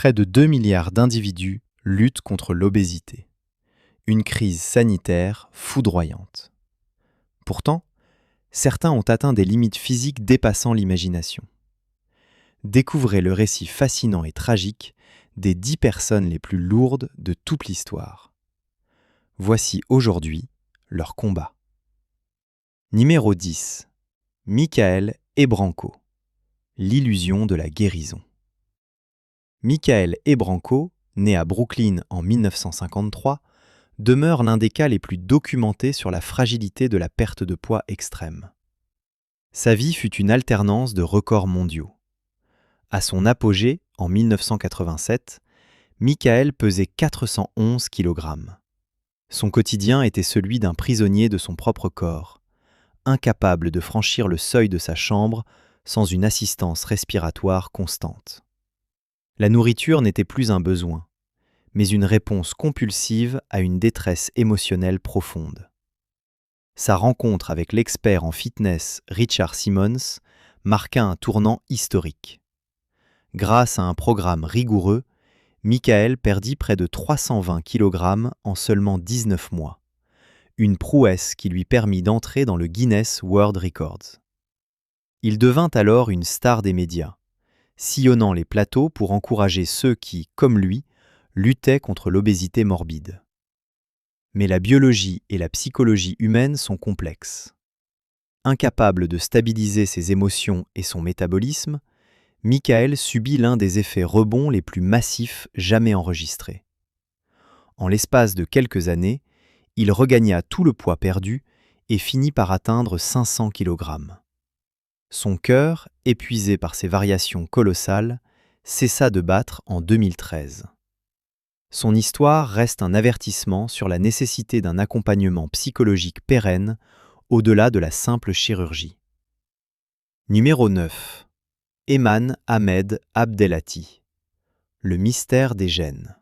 Près de 2 milliards d'individus luttent contre l'obésité. Une crise sanitaire foudroyante. Pourtant, certains ont atteint des limites physiques dépassant l'imagination. Découvrez le récit fascinant et tragique des 10 personnes les plus lourdes de toute l'histoire. Voici aujourd'hui leur combat. Numéro 10. Michael Ebranco. L'illusion de la guérison. Michael Ebranco, né à Brooklyn en 1953, demeure l'un des cas les plus documentés sur la fragilité de la perte de poids extrême. Sa vie fut une alternance de records mondiaux. À son apogée, en 1987, Michael pesait 411 kg. Son quotidien était celui d'un prisonnier de son propre corps, incapable de franchir le seuil de sa chambre sans une assistance respiratoire constante. La nourriture n'était plus un besoin, mais une réponse compulsive à une détresse émotionnelle profonde. Sa rencontre avec l'expert en fitness Richard Simmons marqua un tournant historique. Grâce à un programme rigoureux, Michael perdit près de 320 kg en seulement 19 mois, une prouesse qui lui permit d'entrer dans le Guinness World Records. Il devint alors une star des médias, sillonnant les plateaux pour encourager ceux qui, comme lui, luttaient contre l'obésité morbide. Mais la biologie et la psychologie humaine sont complexes. Incapable de stabiliser ses émotions et son métabolisme, Michael subit l'un des effets rebonds les plus massifs jamais enregistrés. En l'espace de quelques années, il regagna tout le poids perdu et finit par atteindre 500 kg. Son cœur, épuisé par ces variations colossales, cessa de battre en 2013. Son histoire reste un avertissement sur la nécessité d'un accompagnement psychologique pérenne au-delà de la simple chirurgie. Numéro 9. Eman Ahmed Abdelhati. Le mystère des gènes.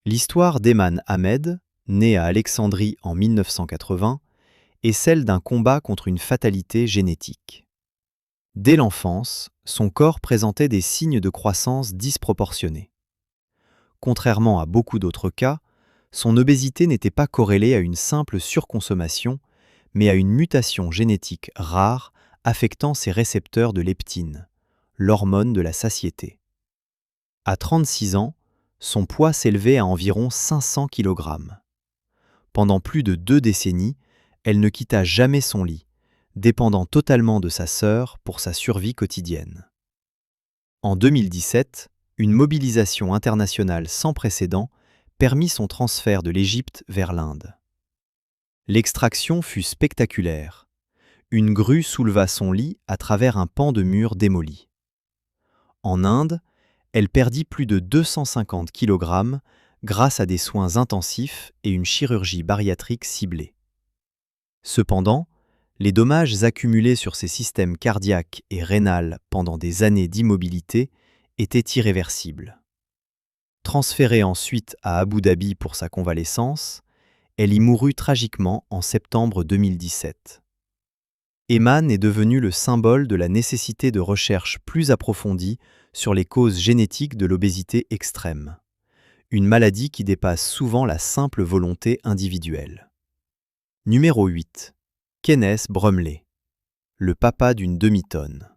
L'histoire d'Eman Ahmed, né à Alexandrie en 1980, est celle d'un combat contre une fatalité génétique. Dès l'enfance, son corps présentait des signes de croissance disproportionnés. Contrairement à beaucoup d'autres cas, son obésité n'était pas corrélée à une simple surconsommation, mais à une mutation génétique rare affectant ses récepteurs de leptine, l'hormone de la satiété. À 36 ans, son poids s'élevait à environ 500 kg. Pendant plus de 2 décennies, elle ne quitta jamais son lit, dépendant totalement de sa sœur pour sa survie quotidienne. En 2017, une mobilisation internationale sans précédent permit son transfert de l'Égypte vers l'Inde. L'extraction fut spectaculaire. Une grue souleva son lit à travers un pan de mur démoli. En Inde, elle perdit plus de 250 kg grâce à des soins intensifs et une chirurgie bariatrique ciblée. Cependant, les dommages accumulés sur ses systèmes cardiaques et rénal pendant des années d'immobilité étaient irréversibles. Transférée ensuite à Abu Dhabi pour sa convalescence, elle y mourut tragiquement en septembre 2017. Eman est devenu le symbole de la nécessité de recherches plus approfondies sur les causes génétiques de l'obésité extrême, une maladie qui dépasse souvent la simple volonté individuelle. Numéro 8. Kenneth Brumley, le papa d'une demi-tonne.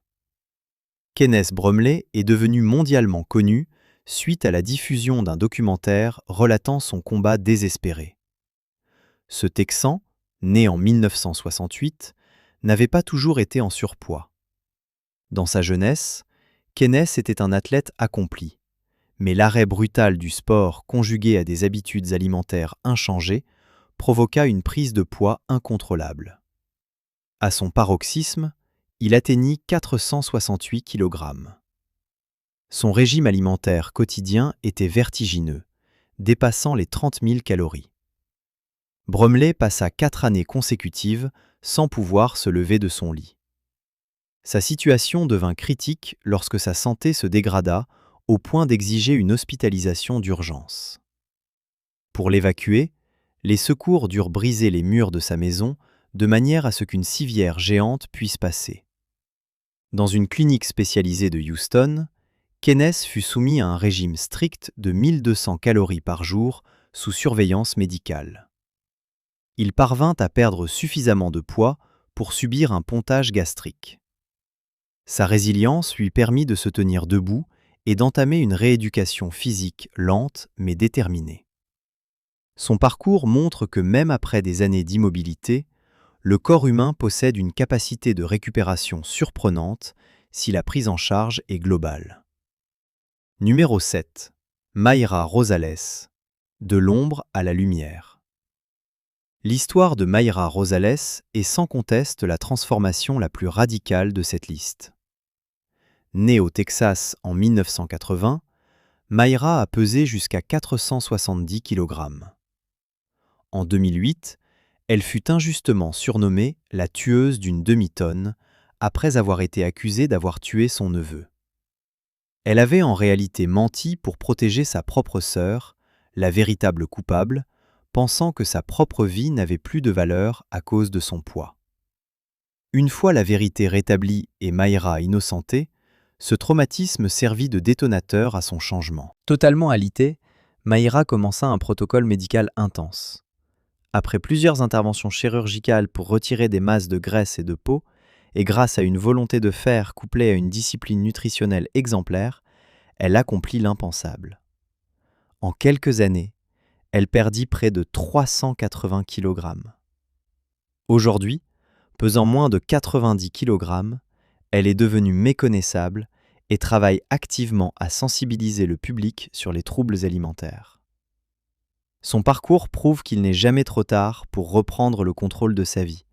Kenneth Brumley est devenu mondialement connu suite à la diffusion d'un documentaire relatant son combat désespéré. Ce Texan, né en 1968, n'avait pas toujours été en surpoids. Dans sa jeunesse, Kenneth était un athlète accompli, mais l'arrêt brutal du sport conjugué à des habitudes alimentaires inchangées provoqua une prise de poids incontrôlable. À son paroxysme, il atteignit 468 kg. Son régime alimentaire quotidien était vertigineux, dépassant les 30 000 calories. Brumley passa 4 années consécutives sans pouvoir se lever de son lit. Sa situation devint critique lorsque sa santé se dégrada au point d'exiger une hospitalisation d'urgence. Pour l'évacuer, les secours durent briser les murs de sa maison de manière à ce qu'une civière géante puisse passer. Dans une clinique spécialisée de Houston, Keynes fut soumis à un régime strict de 1200 calories par jour sous surveillance médicale. Il parvint à perdre suffisamment de poids pour subir un pontage gastrique. Sa résilience lui permit de se tenir debout et d'entamer une rééducation physique lente mais déterminée. Son parcours montre que même après des années d'immobilité, le corps humain possède une capacité de récupération surprenante si la prise en charge est globale. Numéro 7. Mayra Rosales. De l'ombre à la lumière. L'histoire de Mayra Rosales est sans conteste la transformation la plus radicale de cette liste. Née au Texas en 1980, Mayra a pesé jusqu'à 470 kg. En 2008, elle fut injustement surnommée la tueuse d'une demi-tonne après avoir été accusée d'avoir tué son neveu. Elle avait en réalité menti pour protéger sa propre sœur, la véritable coupable, pensant que sa propre vie n'avait plus de valeur à cause de son poids. Une fois la vérité rétablie et Mayra innocentée, ce traumatisme servit de détonateur à son changement. Totalement alitée, Mayra commença un protocole médical intense. Après plusieurs interventions chirurgicales pour retirer des masses de graisse et de peau, et grâce à une volonté de fer couplée à une discipline nutritionnelle exemplaire, elle accomplit l'impensable. En quelques années, elle perdit près de 380 kg. Aujourd'hui, pesant moins de 90 kg, elle est devenue méconnaissable et travaille activement à sensibiliser le public sur les troubles alimentaires. Son parcours prouve qu'il n'est jamais trop tard pour reprendre le contrôle de sa vie,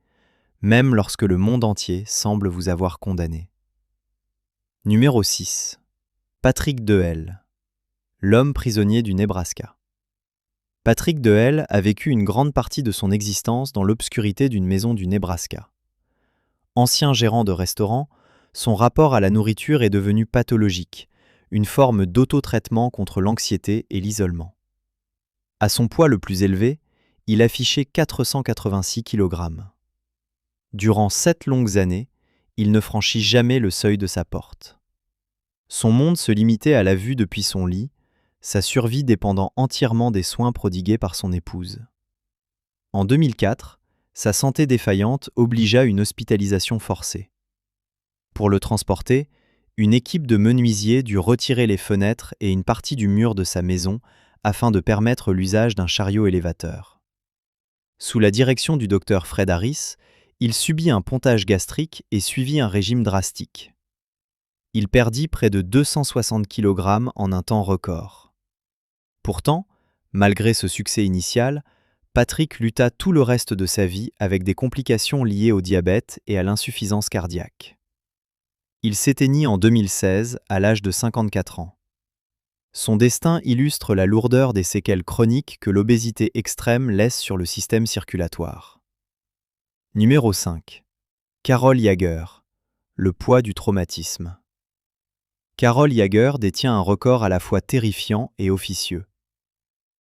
même lorsque le monde entier semble vous avoir condamné. Numéro 6. Patrick Dehelle. L'homme prisonnier du Nebraska. Patrick Dehelle a vécu une grande partie de son existence dans l'obscurité d'une maison du Nebraska. Ancien gérant de restaurant, son rapport à la nourriture est devenu pathologique, une forme d'auto-traitement contre l'anxiété et l'isolement. À son poids le plus élevé, il affichait 486 kg. Durant 7 longues années, il ne franchit jamais le seuil de sa porte. Son monde se limitait à la vue depuis son lit, sa survie dépendant entièrement des soins prodigués par son épouse. En 2004, sa santé défaillante obligea une hospitalisation forcée. Pour le transporter, une équipe de menuisiers dut retirer les fenêtres et une partie du mur de sa maison afin de permettre l'usage d'un chariot élévateur. Sous la direction du docteur Fred Harris, il subit un pontage gastrique et suivit un régime drastique. Il perdit près de 260 kg en un temps record. Pourtant, malgré ce succès initial, Patrick lutta tout le reste de sa vie avec des complications liées au diabète et à l'insuffisance cardiaque. Il s'éteignit en 2016 à l'âge de 54 ans. Son destin illustre la lourdeur des séquelles chroniques que l'obésité extrême laisse sur le système circulatoire. Numéro 5. Carol Jaeger. Le poids du traumatisme. Carol Jaeger détient un record à la fois terrifiant et officieux.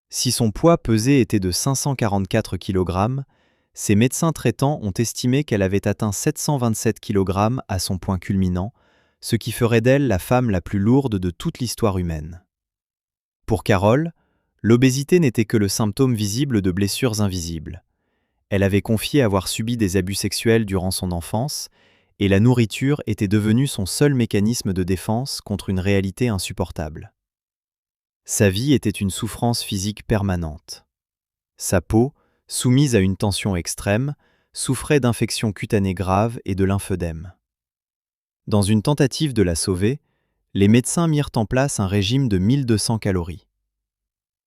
Si son poids pesé était de 544 kg, ses médecins traitants ont estimé qu'elle avait atteint 727 kg à son point culminant, ce qui ferait d'elle la femme la plus lourde de toute l'histoire humaine. Pour Carol, l'obésité n'était que le symptôme visible de blessures invisibles. Elle avait confié avoir subi des abus sexuels durant son enfance, et la nourriture était devenue son seul mécanisme de défense contre une réalité insupportable. Sa vie était une souffrance physique permanente. Sa peau, soumise à une tension extrême, souffrait d'infections cutanées graves et de lymphœdème. Dans une tentative de la sauver, les médecins mirent en place un régime de 1200 calories.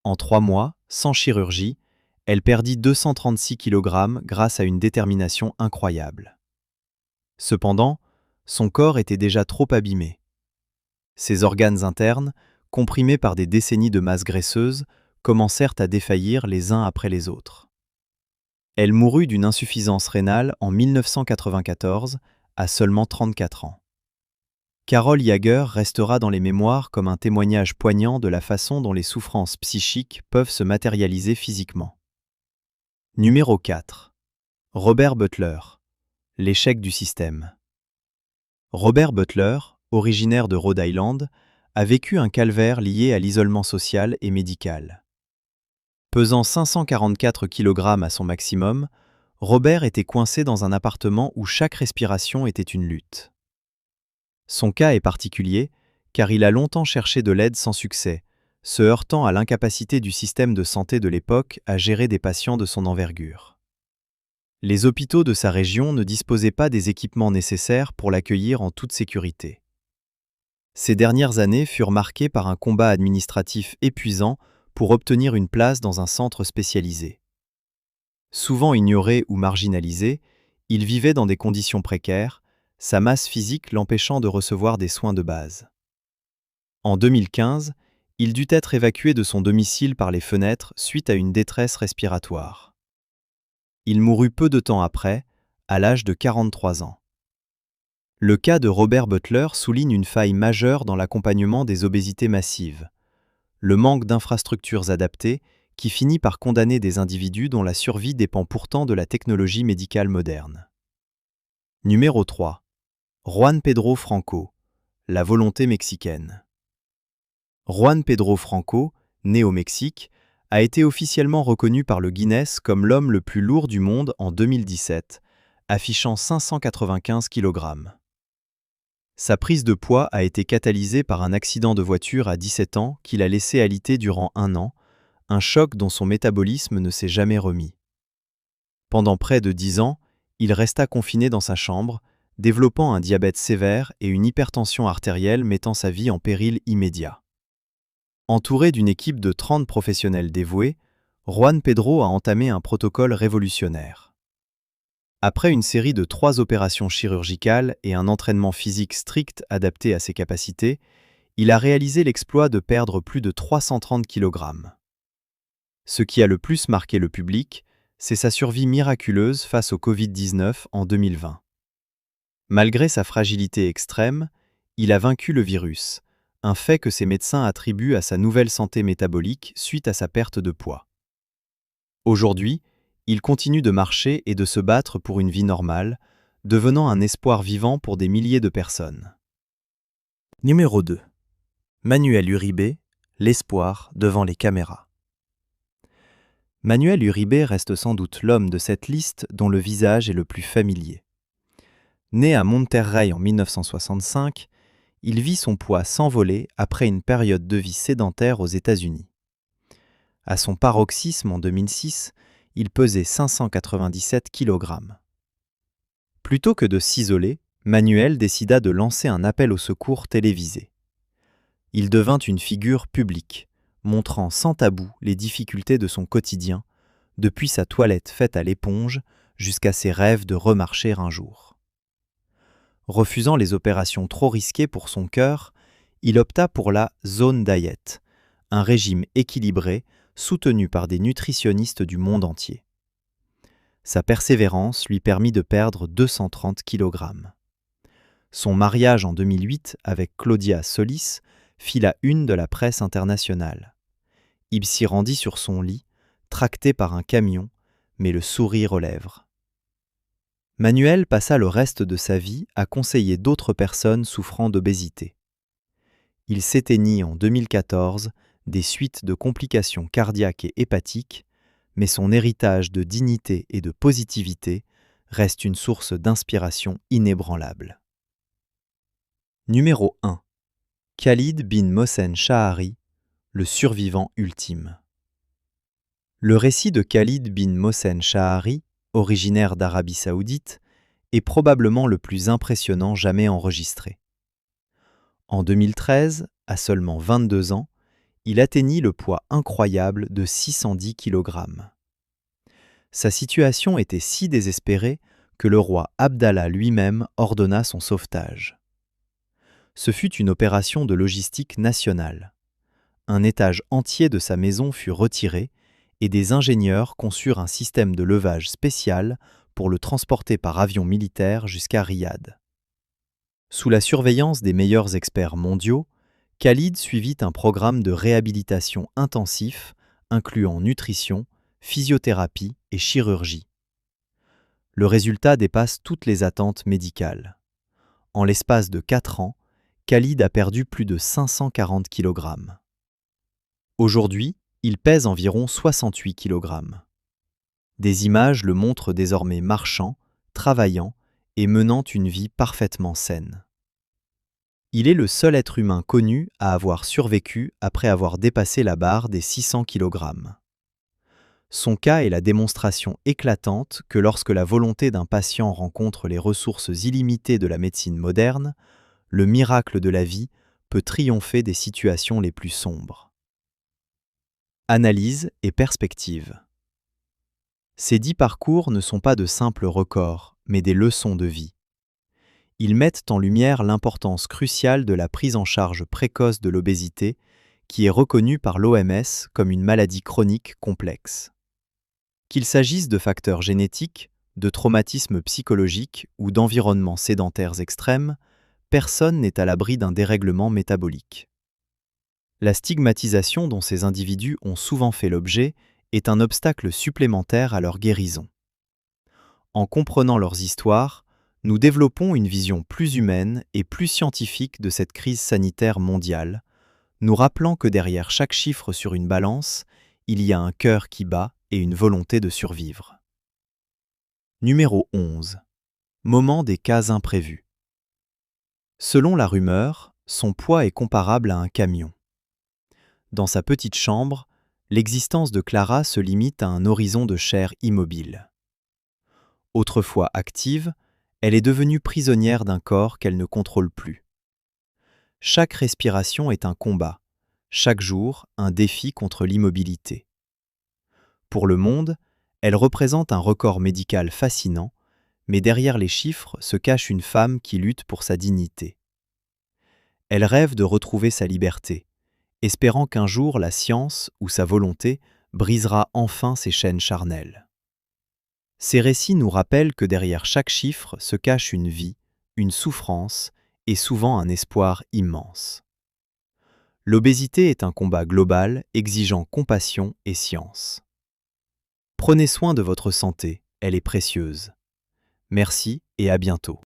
En 3 mois, sans chirurgie, elle perdit 236 kg grâce à une détermination incroyable. Cependant, son corps était déjà trop abîmé. Ses organes internes, comprimés par des décennies de masse graisseuse, commencèrent à défaillir les uns après les autres. Elle mourut d'une insuffisance rénale en 1994, à seulement 34 ans. Carol Jaeger restera dans les mémoires comme un témoignage poignant de la façon dont les souffrances psychiques peuvent se matérialiser physiquement. Numéro 4. Robert Butler. L'échec du système. Robert Butler, originaire de Rhode Island, a vécu un calvaire lié à l'isolement social et médical. Pesant 544 kg à son maximum, Robert était coincé dans un appartement où chaque respiration était une lutte. Son cas est particulier car il a longtemps cherché de l'aide sans succès, se heurtant à l'incapacité du système de santé de l'époque à gérer des patients de son envergure. Les hôpitaux de sa région ne disposaient pas des équipements nécessaires pour l'accueillir en toute sécurité. Ces dernières années furent marquées par un combat administratif épuisant pour obtenir une place dans un centre spécialisé. Souvent ignoré ou marginalisé, il vivait dans des conditions précaires, sa masse physique l'empêchant de recevoir des soins de base. En 2015, il dut être évacué de son domicile par les fenêtres suite à une détresse respiratoire. Il mourut peu de temps après, à l'âge de 43 ans. Le cas de Robert Butler souligne une faille majeure dans l'accompagnement des obésités massives, le manque d'infrastructures adaptées qui finit par condamner des individus dont la survie dépend pourtant de la technologie médicale moderne. Numéro 3. Juan Pedro Franco, la volonté mexicaine. Juan Pedro Franco, né au Mexique, a été officiellement reconnu par le Guinness comme l'homme le plus lourd du monde en 2017, affichant 595 kg. Sa prise de poids a été catalysée par un accident de voiture à 17 ans qui l'a laissé alité durant 1 an, un choc dont son métabolisme ne s'est jamais remis. Pendant près de 10 ans, il resta confiné dans sa chambre, développant un diabète sévère et une hypertension artérielle mettant sa vie en péril immédiat. Entouré d'une équipe de 30 professionnels dévoués, Juan Pedro a entamé un protocole révolutionnaire. Après une série de 3 opérations chirurgicales et un entraînement physique strict adapté à ses capacités, il a réalisé l'exploit de perdre plus de 330 kg. Ce qui a le plus marqué le public, c'est sa survie miraculeuse face au Covid-19 en 2020. Malgré sa fragilité extrême, il a vaincu le virus, un fait que ses médecins attribuent à sa nouvelle santé métabolique suite à sa perte de poids. Aujourd'hui, il continue de marcher et de se battre pour une vie normale, devenant un espoir vivant pour des milliers de personnes. Numéro 2. Manuel Uribe, l'espoir devant les caméras. Manuel Uribe reste sans doute l'homme de cette liste dont le visage est le plus familier. Né à Monterrey en 1965, il vit son poids s'envoler après une période de vie sédentaire aux États-Unis. À son paroxysme en 2006, il pesait 597 kg. Plutôt que de s'isoler, Manuel décida de lancer un appel au secours télévisé. Il devint une figure publique, montrant sans tabou les difficultés de son quotidien, depuis sa toilette faite à l'éponge jusqu'à ses rêves de remarcher un jour. Refusant les opérations trop risquées pour son cœur, il opta pour la Zone Diet, un régime équilibré soutenu par des nutritionnistes du monde entier. Sa persévérance lui permit de perdre 230 kg. Son mariage en 2008 avec Claudia Solis fit la une de la presse internationale. Il s'y rendit sur son lit, tracté par un camion, mais le sourire aux lèvres. Manuel passa le reste de sa vie à conseiller d'autres personnes souffrant d'obésité. Il s'éteignit en 2014 des suites de complications cardiaques et hépatiques, mais son héritage de dignité et de positivité reste une source d'inspiration inébranlable. Numéro 1. Khalid bin Mohsen Shahari, le survivant ultime. Le récit de Khalid bin Mohsen Shahari, originaire d'Arabie Saoudite, est probablement le plus impressionnant jamais enregistré. En 2013, à seulement 22 ans, il atteignit le poids incroyable de 610 kg. Sa situation était si désespérée que le roi Abdallah lui-même ordonna son sauvetage. Ce fut une opération de logistique nationale. Un étage entier de sa maison fut retiré et des ingénieurs conçurent un système de levage spécial pour le transporter par avion militaire jusqu'à Riyad. Sous la surveillance des meilleurs experts mondiaux, Khalid suivit un programme de réhabilitation intensif incluant nutrition, physiothérapie et chirurgie. Le résultat dépasse toutes les attentes médicales. En l'espace de 4 ans, Khalid a perdu plus de 540 kg. Aujourd'hui, il pèse environ 68 kg. Des images le montrent désormais marchant, travaillant et menant une vie parfaitement saine. Il est le seul être humain connu à avoir survécu après avoir dépassé la barre des 600 kg. Son cas est la démonstration éclatante que lorsque la volonté d'un patient rencontre les ressources illimitées de la médecine moderne, le miracle de la vie peut triompher des situations les plus sombres. Analyse et perspective. Ces 10 parcours ne sont pas de simples records, mais des leçons de vie. Ils mettent en lumière l'importance cruciale de la prise en charge précoce de l'obésité, qui est reconnue par l'OMS comme une maladie chronique complexe. Qu'il s'agisse de facteurs génétiques, de traumatismes psychologiques ou d'environnements sédentaires extrêmes, personne n'est à l'abri d'un dérèglement métabolique. La stigmatisation dont ces individus ont souvent fait l'objet est un obstacle supplémentaire à leur guérison. En comprenant leurs histoires, nous développons une vision plus humaine et plus scientifique de cette crise sanitaire mondiale, nous rappelant que derrière chaque chiffre sur une balance, il y a un cœur qui bat et une volonté de survivre. Numéro 11. Moment des cas imprévus. Selon la rumeur, son poids est comparable à un camion. Dans sa petite chambre, l'existence de Clara se limite à un horizon de chair immobile. Autrefois active, elle est devenue prisonnière d'un corps qu'elle ne contrôle plus. Chaque respiration est un combat, chaque jour un défi contre l'immobilité. Pour le monde, elle représente un record médical fascinant, mais derrière les chiffres se cache une femme qui lutte pour sa dignité. Elle rêve de retrouver sa liberté, espérant qu'un jour la science ou sa volonté brisera enfin ses chaînes charnelles. Ces récits nous rappellent que derrière chaque chiffre se cache une vie, une souffrance et souvent un espoir immense. L'obésité est un combat global exigeant compassion et science. Prenez soin de votre santé, elle est précieuse. Merci et à bientôt.